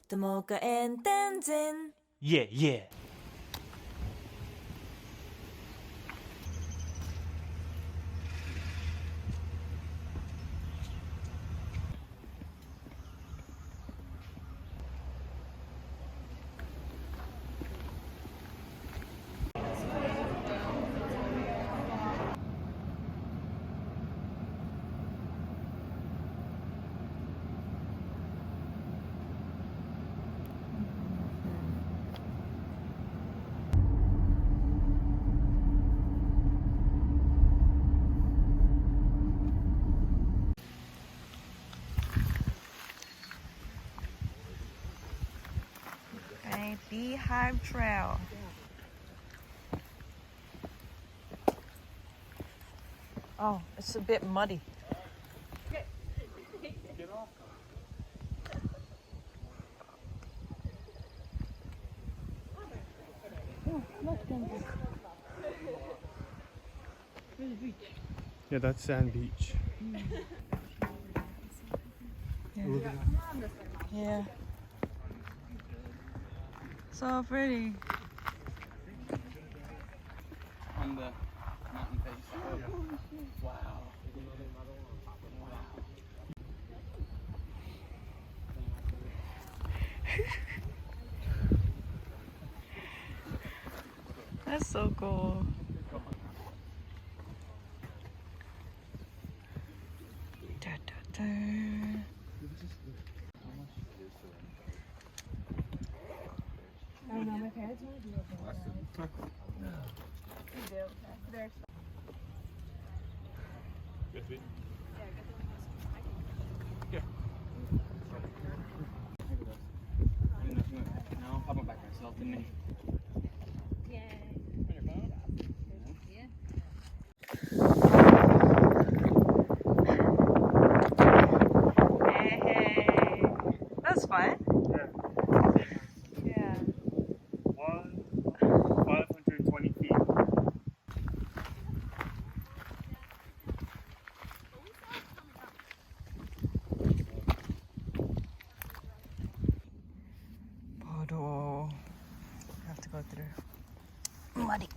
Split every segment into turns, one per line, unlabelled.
Tomoka and Tenzin.
Yeah, yeah.
Okay, Beehive Trail. Oh, it's a bit muddy.
Yeah, that's Sand Beach. Look at that.
Yeah. So pretty.
On the mountain face. Wow.
That's so cool. Da, da, da.
No, I went back myself, didn't he?
Hey, hey. That's fun. Yeah.
520 feet.
Bodo. I have to go through muddy.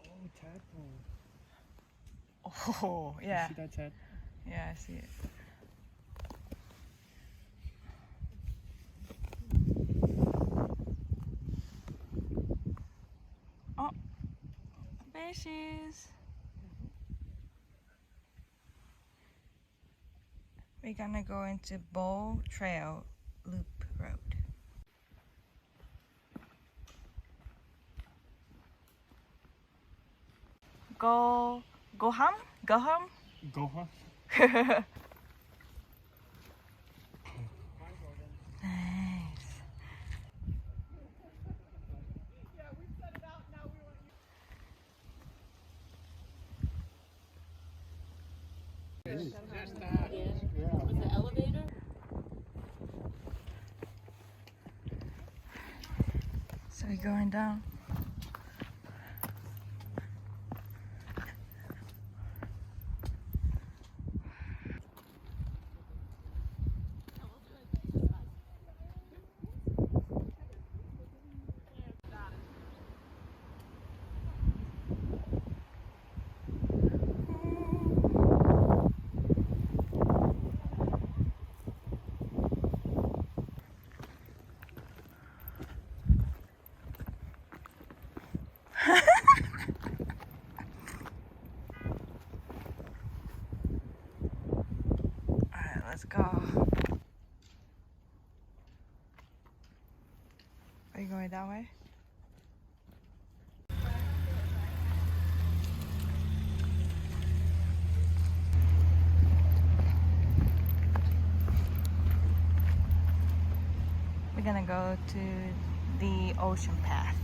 Oh, tadpole.
Oh, yeah.
See that tadpole?
Yeah, I see it. Oh, fishes. We're gonna go into Bow Trail Loop Road. Goham?
Goha?
Nice. So we're going down. Alright, let's go. Are you going that way? We're gonna go to the ocean path.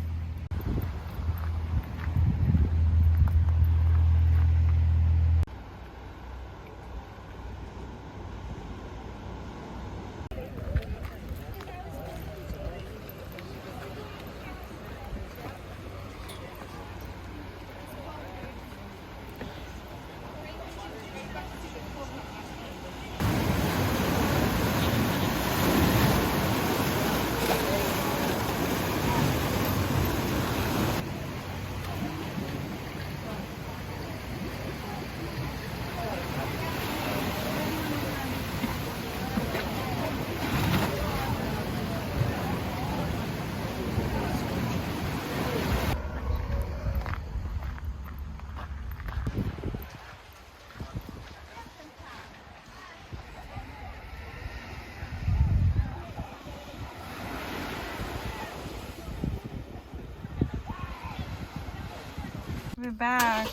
We're back.